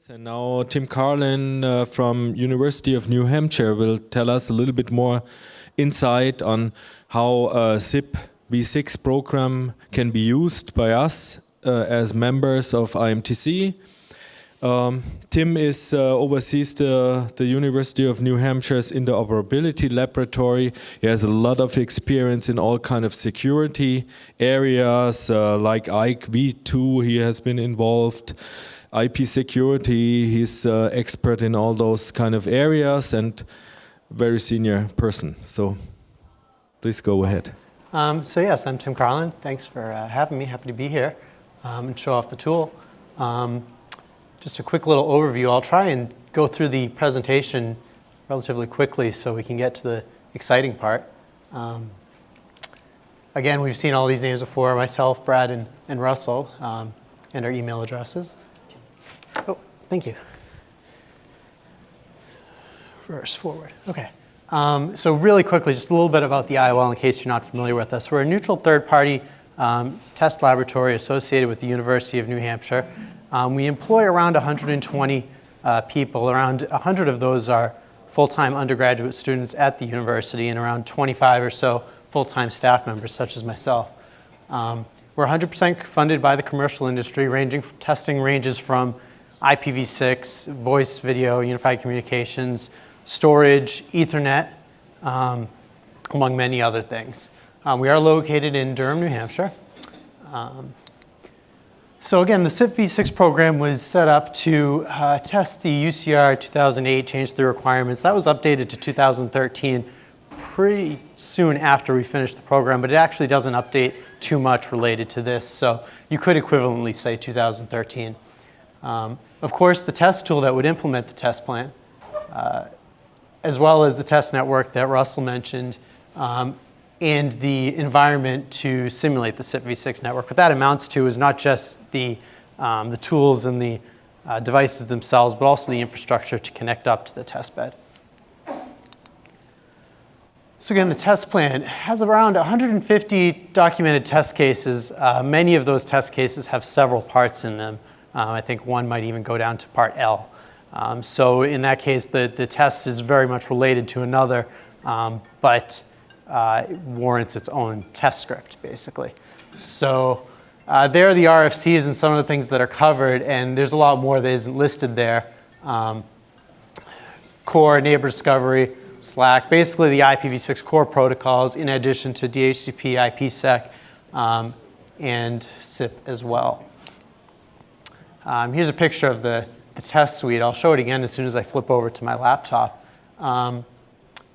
And now Tim Carlin from University of New Hampshire will tell us a little bit more insight on how a SIPv6 program can be used by us as members of IMTC. Tim oversees the University of New Hampshire's InterOperability laboratory. He has a lot of experience in all kind of security areas like IKE v2. He has been involved. IP security, he's expert in all those kind of areas and very senior person. So please go ahead. So yes, I'm Tim Carlin. Thanks for having me. Happy to be here and show off the tool. Just a quick little overview. I'll try and go through the presentation relatively quickly so we can get to the exciting part. Again, we've seen all these names before, myself, Brad, and Russell, and our email addresses. Oh, thank you. Reverse forward. Okay. So really quickly, just a little bit about the IOL in case you're not familiar with us. We're a neutral third-party test laboratory associated with the University of New Hampshire. We employ around 120 people. Around 100 of those are full-time undergraduate students at the university and around 25 or so full-time staff members, such as myself. We're 100% funded by the commercial industry. Testing ranges from IPv6, voice, video, unified communications, storage, Ethernet, among many other things. We are located in Durham, New Hampshire. So again, the SIPv6 program was set up to test the UCR 2008 change the requirements. That was updated to 2013 pretty soon after we finished the program, but it actually doesn't update too much related to this. So you could equivalently say 2013. Of course, the test tool that would implement the test plan, as well as the test network that Russell mentioned, and the environment to simulate the SIPv6 network. What that amounts to is not just the tools and the devices themselves, but also the infrastructure to connect up to the test bed. So again, the test plan has around 150 documented test cases. Many of those test cases have several parts in them. I think one might even go down to part L. So in that case, the test is very much related to another, but warrants its own test script, basically. So there are the RFCs and some of the things that are covered, and there's a lot more that isn't listed there. Core, neighbor discovery, Slack, basically the IPv6 core protocols in addition to DHCP, IPsec, and SIP as well. Here's a picture of the test suite. I'll show it again as soon as I flip over to my laptop.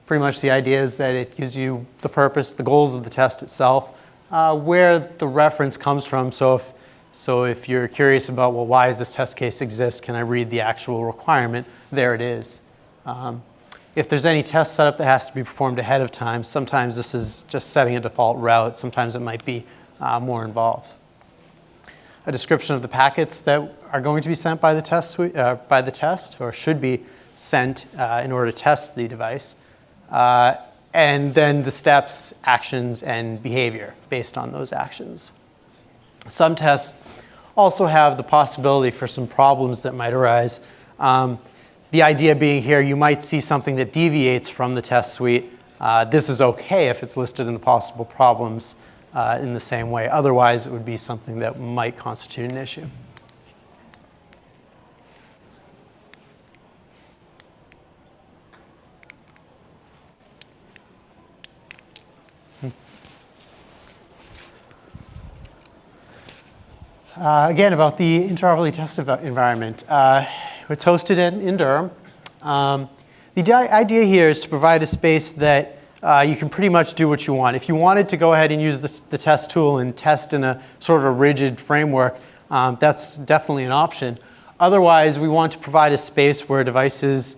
Pretty much the idea is that it gives you the purpose, the goals of the test itself, where the reference comes from. So if you're curious about, well, why does this test case exist? Can I read the actual requirement? There it is. If there's any test setup that has to be performed ahead of time, sometimes this is just setting a default route. Sometimes it might be more involved. A description of the packets that are going to be sent by the test suite, by the test, or should be sent in order to test the device. And then the steps, actions, and behavior based on those actions. Some tests also have the possibility for some problems that might arise. The idea being here, you might see something that deviates from the test suite. This is okay if it's listed in the possible problems in the same way. Otherwise, it would be something that might constitute an issue. Again, about the InterOperability test environment. It's hosted in Durham. The idea here is to provide a space that you can pretty much do what you want. If you wanted to go ahead and use the test tool and test in a sort of a rigid framework, that's definitely an option. Otherwise, we want to provide a space where devices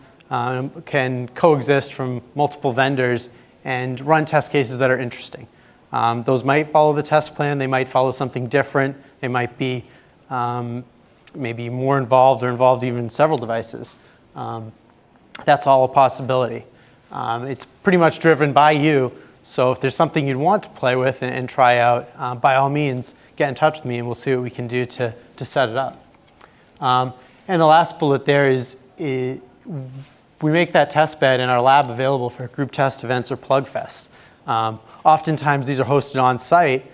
can coexist from multiple vendors and run test cases that are interesting. Those might follow the test plan. They might follow something different. They might be maybe more involved or involved even in several devices. That's all a possibility. It's pretty much driven by you. So if there's something you'd want to play with and try out, by all means, get in touch with me and we'll see what we can do to set it up. And the last bullet there is we make that test bed in our lab available for group test events or plug fests. Oftentimes these are hosted on site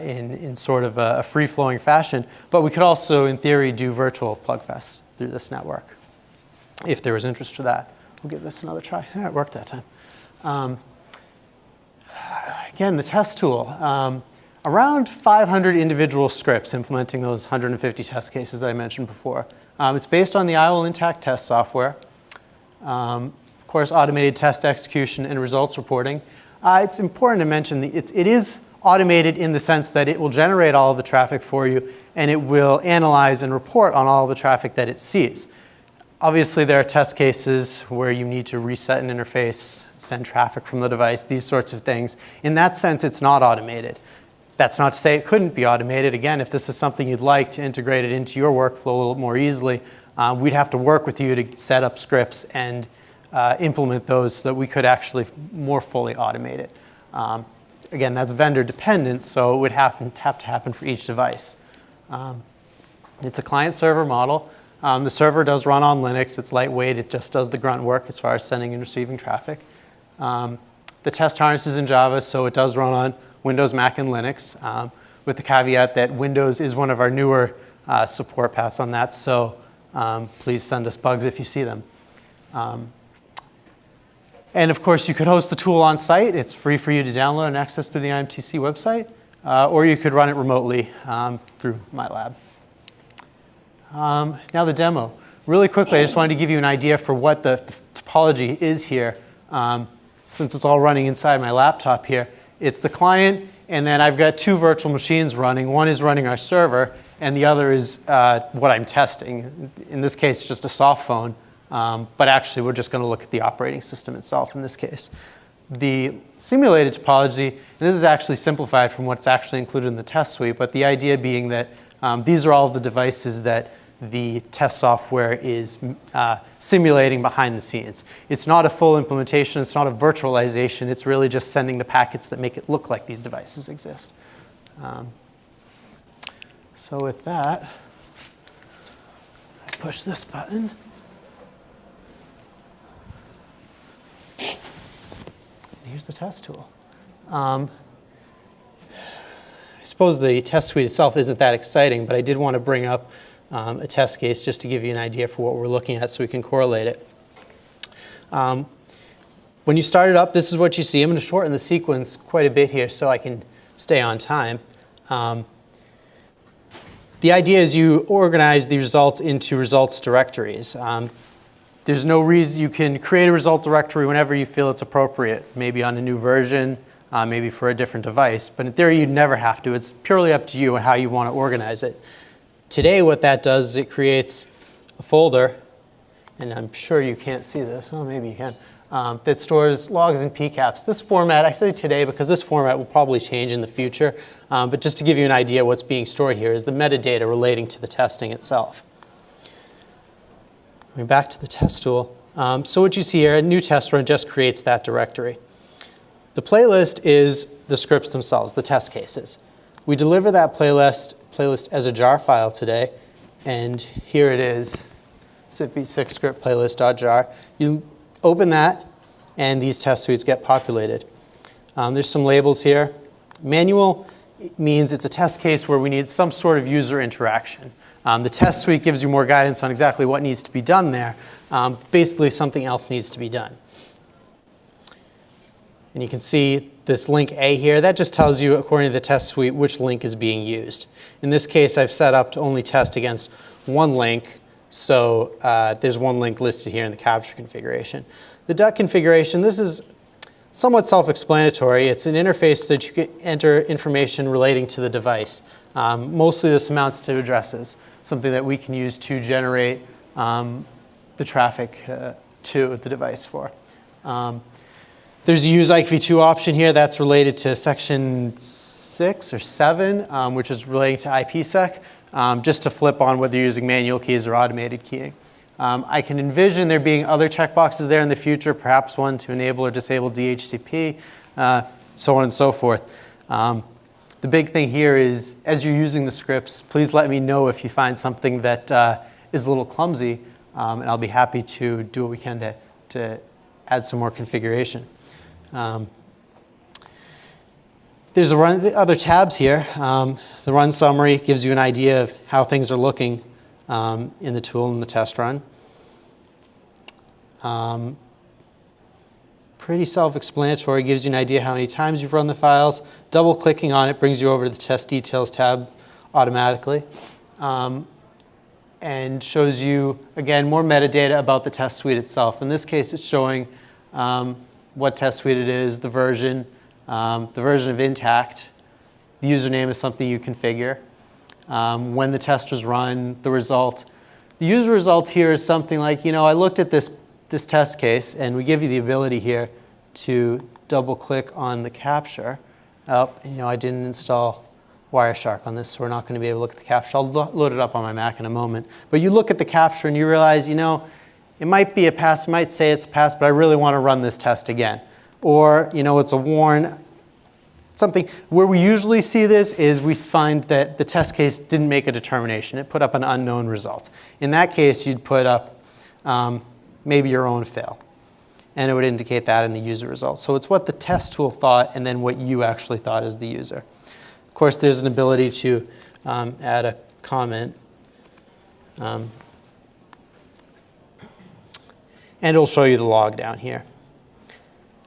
in sort of a free-flowing fashion, but we could also, in theory, do virtual plug fests through this network, if there was interest for that. We'll give this another try. Yeah, it worked that time. Again, the test tool. Around 500 individual scripts implementing those 150 test cases that I mentioned before. It's based on the IOL intact test software. Of course, automated test execution and results reporting. It's important to mention that it is automated in the sense that it will generate all of the traffic for you, and it will analyze and report on all of the traffic that it sees. Obviously, there are test cases where you need to reset an interface, send traffic from the device, these sorts of things. In that sense, it's not automated. That's not to say it couldn't be automated. Again, if this is something you'd like to integrate it into your workflow a little more easily, we'd have to work with you to set up scripts and implement those so that we could actually more fully automate it. Again, that's vendor dependent, so it would have to happen for each device. It's a client-server model. The server does run on Linux. It's lightweight. It just does the grunt work as far as sending and receiving traffic. The test harness is in Java, so it does run on Windows, Mac, and Linux, with the caveat that Windows is one of our newer support paths on that, so please send us bugs if you see them. And of course, you could host the tool on site. It's free for you to download and access through the IMTC website, or you could run it remotely through my lab. Now the demo. Really quickly, I just wanted to give you an idea for what the topology is here. Since it's all running inside my laptop here, it's the client, and then I've got two virtual machines running. One is running our server, and the other is what I'm testing. In this case, just a soft phone, but actually we're just going to look at the operating system itself in this case. The simulated topology, and this is actually simplified from what's actually included in the test suite, but the idea being that these are all of the devices that the test software is simulating behind the scenes. It's not a full implementation. It's not a virtualization. It's really just sending the packets that make it look like these devices exist. So with that, I push this button. Here's the test tool. I suppose the test suite itself isn't that exciting, but I did want to bring up a test case just to give you an idea for what we're looking at so we can correlate it. When you start it up, this is what you see. I'm going to shorten the sequence quite a bit here so I can stay on time. The idea is you organize the results into results directories. There's no reason you can create a result directory whenever you feel it's appropriate, maybe on a new version, maybe for a different device. But in theory, you'd never have to. It's purely up to you and how you want to organize it. Today, what that does is it creates a folder, and I'm sure you can't see this. Oh, maybe you can. That stores logs and PCAPs. This format, I say today because this format will probably change in the future, but just to give you an idea what's being stored here is the metadata relating to the testing itself. Going back to the test tool. So what you see here, a new test run just creates that directory. The playlist is the scripts themselves, the test cases. We deliver that playlist as a jar file today, and here it is, SIPv6 script playlist.jar. You open that, and these test suites get populated. There's some labels here. Manual means it's a test case where we need some sort of user interaction. The test suite gives you more guidance on exactly what needs to be done there. Basically, something else needs to be done. And you can see this link A here. That just tells you, according to the test suite, which link is being used. In this case, I've set up to only test against one link. So there's one link listed here in the capture configuration. The duck configuration, this is somewhat self-explanatory. It's an interface that you can enter information relating to the device. Mostly this amounts to addresses, something that we can use to generate the traffic to the device for. There's a use IKV2 option here that's related to section 6 or 7, which is relating to IPsec, just to flip on whether you're using manual keys or automated keying. I can envision there being other checkboxes there in the future, perhaps one to enable or disable DHCP, so on and so forth. The big thing here is, as you're using the scripts, please let me know if you find something that is a little clumsy, and I'll be happy to do what we can to add some more configuration. There's the other tabs here. The run summary gives you an idea of how things are looking in the tool in the test run. Pretty self-explanatory, gives you an idea how many times you've run the files. Double-clicking on it brings you over to the Test Details tab automatically, and shows you, again, more metadata about the test suite itself. In this case, it's showing what test suite it is, the version of Intact. The username is something you configure. When the test was run, the result. The user result here is something like, I looked at this test case, and we give you the ability here to double-click on the capture. I didn't install Wireshark on this, so we're not going to be able to look at the capture. I'll load it up on my Mac in a moment. But you look at the capture, and you realize, it might be a pass. It might say it's a pass, but I really want to run this test again. Or, it's a warn. Something where we usually see this is we find that the test case didn't make a determination. It put up an unknown result. In that case, you'd put up maybe your own fail, and it would indicate that in the user result. So it's what the test tool thought and then what you actually thought as the user. Of course, there's an ability to add a comment. And it'll show you the log down here.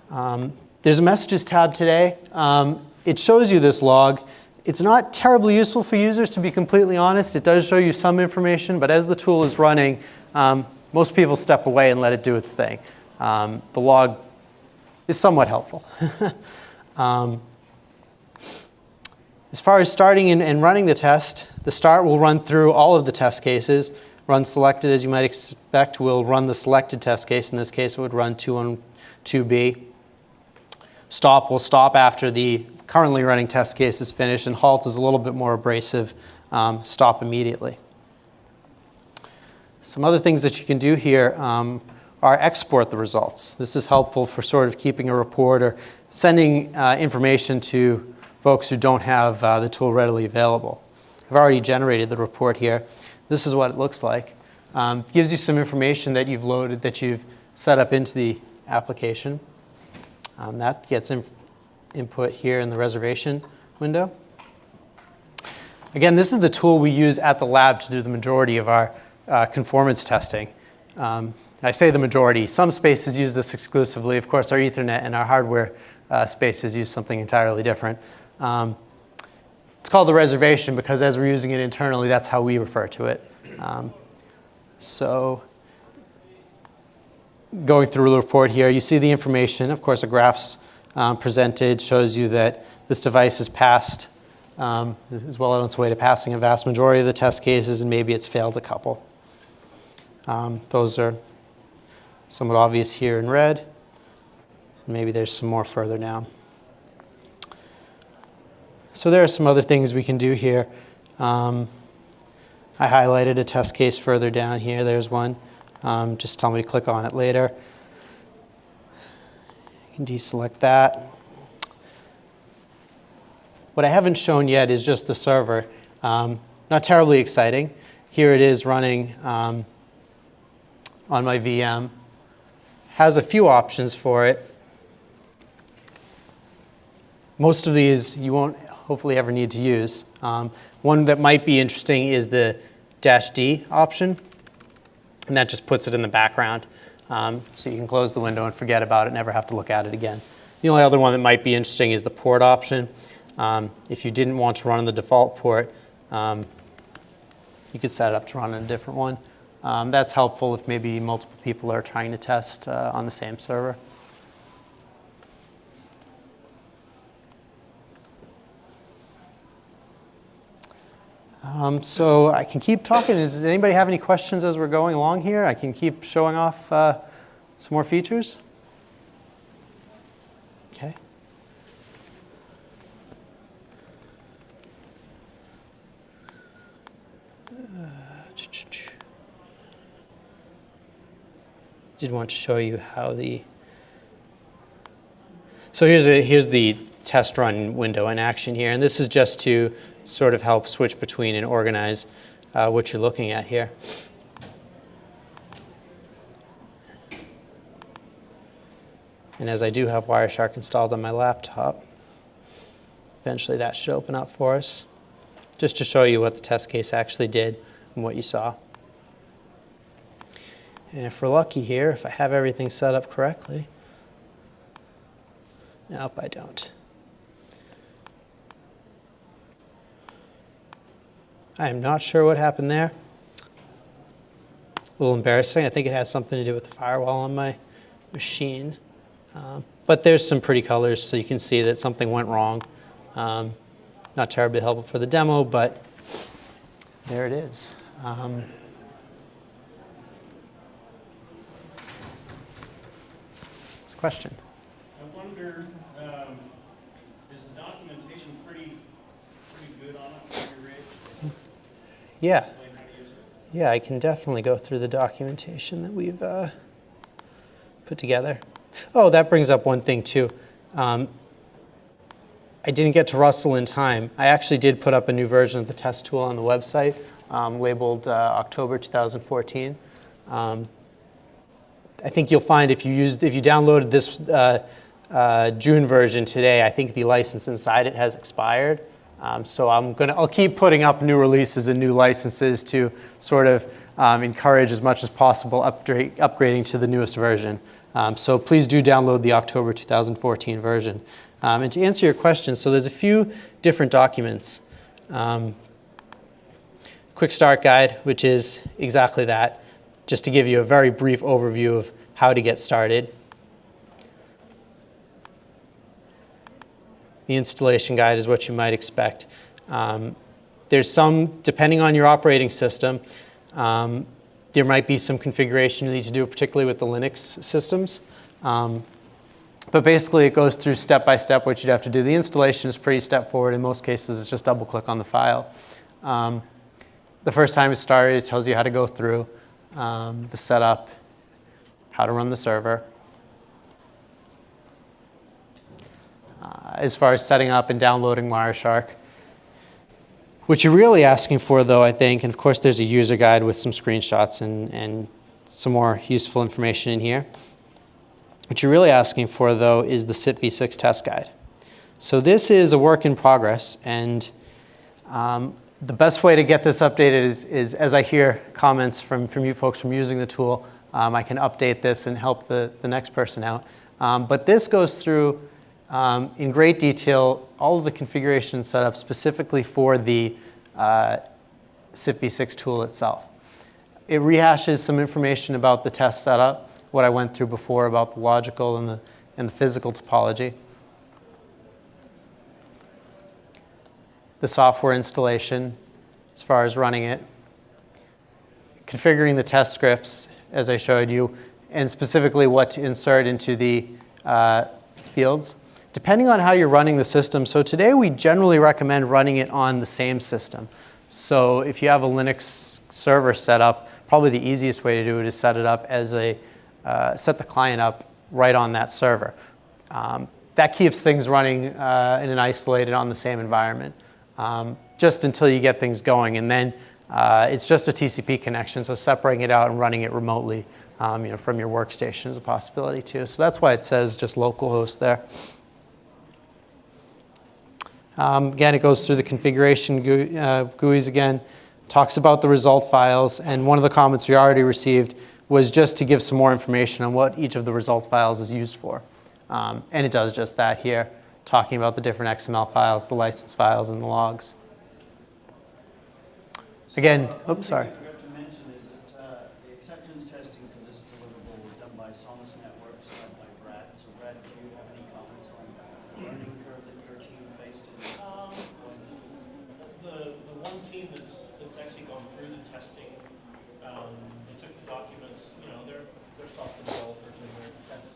There's a Messages tab today. It shows you this log. It's not terribly useful for users, to be completely honest. It does show you some information, but as the tool is running, most people step away and let it do its thing. The log is somewhat helpful. As far as starting and running the test, the start will run through all of the test cases. Run selected, as you might expect, will run the selected test case. In this case, it would run 212B. Stop will stop after the currently running test case is finished, and halt is a little bit more abrasive. Stop immediately. Some other things that you can do here are export the results. This is helpful for sort of keeping a report or sending information to folks who don't have the tool readily available. I've already generated the report here. This is what it looks like. Gives you some information that you've loaded, that you've set up into the application. That gets input here in the reservation window. Again, this is the tool we use at the lab to do the majority of our conformance testing. I say the majority. Some spaces use this exclusively. Of course, our Ethernet and our hardware spaces use something entirely different. It's called the reservation because as we're using it internally, that's how we refer to it. So going through the report here, you see the information. Of course, a graph's presented, shows you that this device has passed, is well on its way to passing a vast majority of the test cases, and maybe it's failed a couple. Those are somewhat obvious here in red. Maybe there's some more further down. So there are some other things we can do here. I highlighted a test case further down here. There's one. Just tell me to click on it later. You can deselect that. What I haven't shown yet is just the server. Not terribly exciting. Here it is running on my VM. Has a few options for it. Most of these you won't hopefully ever need to use. One that might be interesting is the -D option, and that just puts it in the background. So you can close the window and forget about it, never have to look at it again. The only other one that might be interesting is the port option. If you didn't want to run on the default port, you could set it up to run on a different one. That's helpful if maybe multiple people are trying to test on the same server. So I can keep talking. Does anybody have any questions as we're going along here? I can keep showing off some more features. Okay. Did want to show you how the. So here's the test run window in action here, and this is just to sort of help switch between and organize what you're looking at here. And as I do have Wireshark installed on my laptop, eventually that should open up for us, just to show you what the test case actually did and what you saw. And if we're lucky here, if I have everything set up correctly, nope, I don't. I am not sure what happened there. A little embarrassing. I think it has something to do with the firewall on my machine. But there's some pretty colors, so you can see that something went wrong. Not terribly helpful for the demo, but there it is. It's a question. I wonder, is the documentation pretty good on it for your rig? Yeah. Yeah, I can definitely go through the documentation that we've put together. Oh, that brings up one thing too. I didn't get to Russell in time. I actually did put up a new version of the test tool on the website, labeled October 2014. I think you'll find if you downloaded this June version today, I think the license inside it has expired. So I'll keep putting up new releases and new licenses to sort of encourage as much as possible upgrading to the newest version. So please do download the October 2014 version. And to answer your question, so there's a few different documents. Quick start guide, which is exactly that, just to give you a very brief overview of how to get started. The installation guide is what you might expect. There's some, depending on your operating system, there might be some configuration you need to do, particularly with the Linux systems. But basically, it goes through step by step what you'd have to do. The installation is pretty straightforward. In most cases, it's just double click on the file. The first time it's started, it tells you how to go through the setup, how to run the server. As far as setting up and downloading Wireshark. What you're really asking for, though, I think, and of course there's a user guide with some screenshots and some more useful information in here. What you're really asking for, though, is the SIPv6 test guide. So this is a work in progress, and the best way to get this updated is as I hear comments from you folks from using the tool, I can update this and help the next person out. But this goes through in great detail all of the configuration set up specifically for the SIPv6 tool itself. It rehashes some information about the test setup, what I went through before about the logical and the physical topology. The software installation, as far as running it. Configuring the test scripts, as I showed you, and specifically what to insert into the fields. Depending on how you're running the system, so today we generally recommend running it on the same system. So if you have a Linux server set up, probably the easiest way to do it is set it up as set the client up right on that server. That keeps things running in an isolated on the same environment, just until you get things going. And then it's just a TCP connection, so separating it out and running it remotely from your workstation is a possibility too. So that's why it says just localhost there. Again, it goes through the configuration GUIs again, talks about the result files, and one of the comments we already received was just to give some more information on what each of the results files is used for. And it does just that here, talking about the different XML files, the license files, and the logs. Again, oops, sorry. What I forgot to mention is that the acceptance testing for this deliverable was done by Sonos Networks, led by Brad. So Brad, do you have any comments on the learning curve that your team faced in The one team that's actually gone through the testing, they took the documents, they're software developers and they're test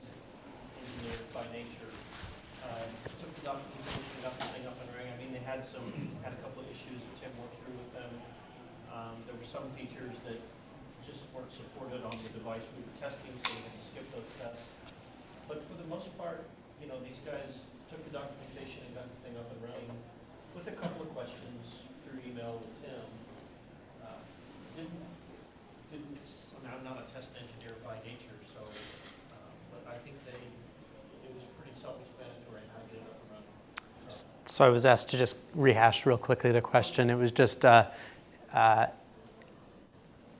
engineers by nature. Took the documentation, got the thing up and running. I mean, they had a couple of issues that Tim worked through with them. There were some features that just weren't supported on the device we were testing, so we had to skip those tests. But for the most part, these guys took the documentation and got the thing up and running with a couple of questions through email with Tim. I'm not a test engineer by nature, so but I think they So I was asked to just rehash real quickly the question. It was just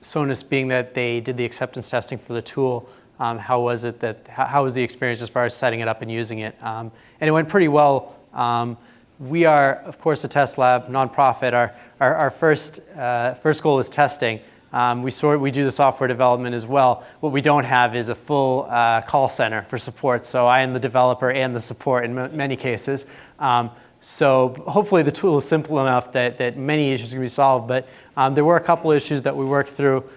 Sonus, being that they did the acceptance testing for the tool, how was the experience as far as setting it up and using it? And it went pretty well. We are, of course, a test lab, nonprofit. Our first goal is testing. We do the software development as well. What we don't have is a full call center for support. So I am the developer and the support in many cases. So hopefully the tool is simple enough that many issues can be solved. But there were a couple issues that we worked through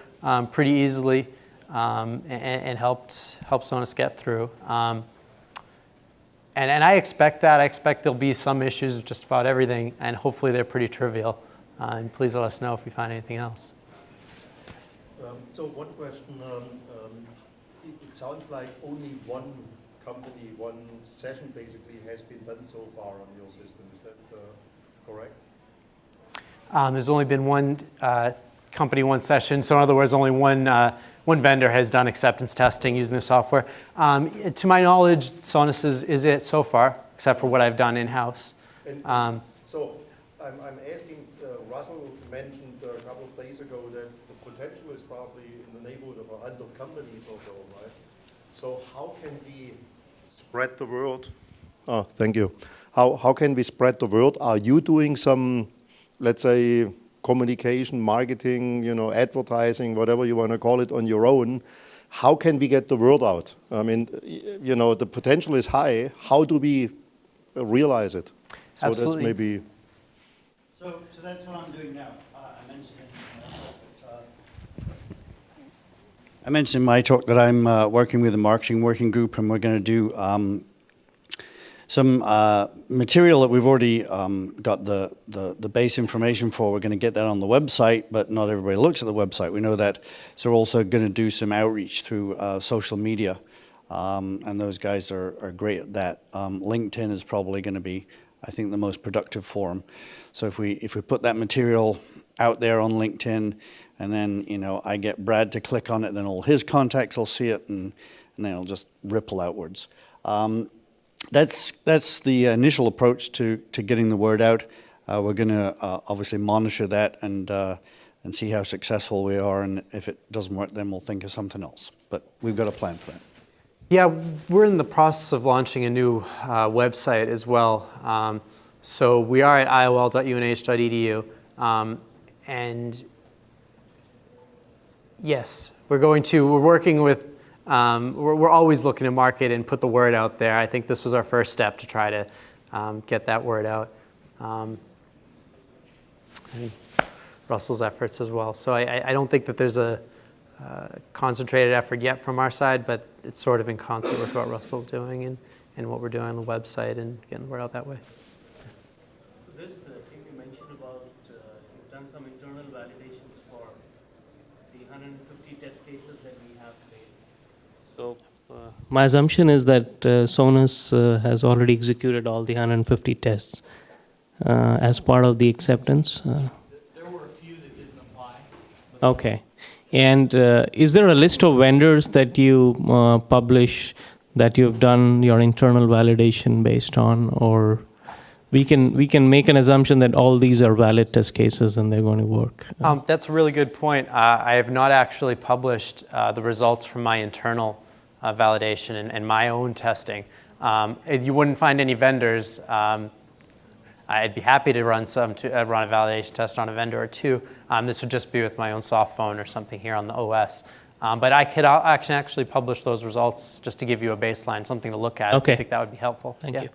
pretty easily and helped Sonus get through. And I expect that. I expect there'll be some issues with just about everything, and hopefully they're pretty trivial. And please let us know if you find anything else. So one question. It sounds like only one company, one session basically has been done so far on your system. Is that correct? There's only been one company, one session. So in other words, only one vendor has done acceptance testing using the software. To my knowledge, Sonus is it so far, except for what I've done in-house. So I'm asking, Russell mentioned a couple of days ago that the potential is probably in the neighborhood of 100 companies or so, right? So how can we spread the word? Oh, thank you. How can we spread the word? Are you doing some, let's say, communication, marketing, advertising, whatever you want to call it, on your own? How can we get the word out? I mean, the potential is high. How do we realize it? So Absolutely. That's maybe. So that's what I'm doing now. I mentioned in my talk that I'm working with a marketing working group, and we're going to do some material that we've already got the base information for. We're going to get that on the website, but not everybody looks at the website. We know that. So we're also going to do some outreach through social media, and those guys are great at that. LinkedIn is probably going to be, I think, the most productive forum. So if we put that material out there on LinkedIn, and then I get Brad to click on it, then all his contacts will see it, and then it'll just ripple outwards. That's the initial approach to getting the word out. We're going to obviously monitor that and see how successful we are, and if it doesn't work, then we'll think of something else. But we've got a plan for that. Yeah, we're in the process of launching a new website as well. So we are at iol.unh.edu, and yes, we're working with. We're always looking to market and put the word out there. I think this was our first step to try to get that word out. And Russell's efforts as well. So I don't think that there's a concentrated effort yet from our side, but it's sort of in concert with what Russell's doing and what we're doing on the website and getting the word out that way. So this thing you mentioned about you've done some internal validations for the 150 test cases that we have today. So my assumption is that Sonus has already executed all the 150 tests as part of the acceptance. There were a few that didn't apply. Okay. And is there a list of vendors that you publish that you've done your internal validation based on, or we can make an assumption that all these are valid test cases and they're going to work? That's a really good point. I have not actually published the results from my internal validation and my own testing. You wouldn't find any vendors. I'd be happy to run run a validation test on a vendor or two. This would just be with my own soft phone or something here on the OS. But I can actually publish those results just to give you a baseline, something to look at. Okay. I think that would be helpful. Thank you.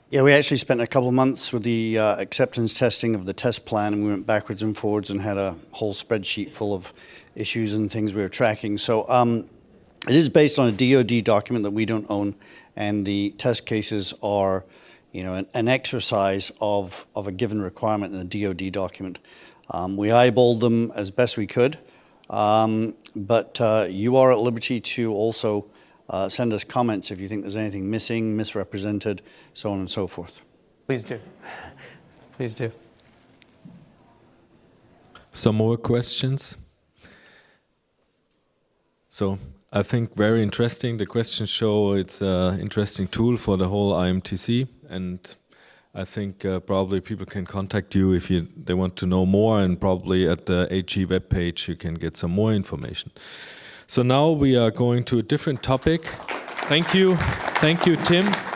Yeah, we actually spent a couple of months with the acceptance testing of the test plan, and we went backwards and forwards and had a whole spreadsheet full of issues and things we were tracking. So it is based on a DoD document that we don't own, and the test cases are an exercise of a given requirement in the DoD document. We eyeballed them as best we could, but you are at liberty to also send us comments if you think there's anything missing, misrepresented, so on and so forth. Please do. Please do. Some more questions? So I think very interesting. The questions show it's an interesting tool for the whole IMTC, and I think probably people can contact you if they want to know more, and probably at the HE webpage you can get some more information. So now we are going to a different topic. Thank you, Tim.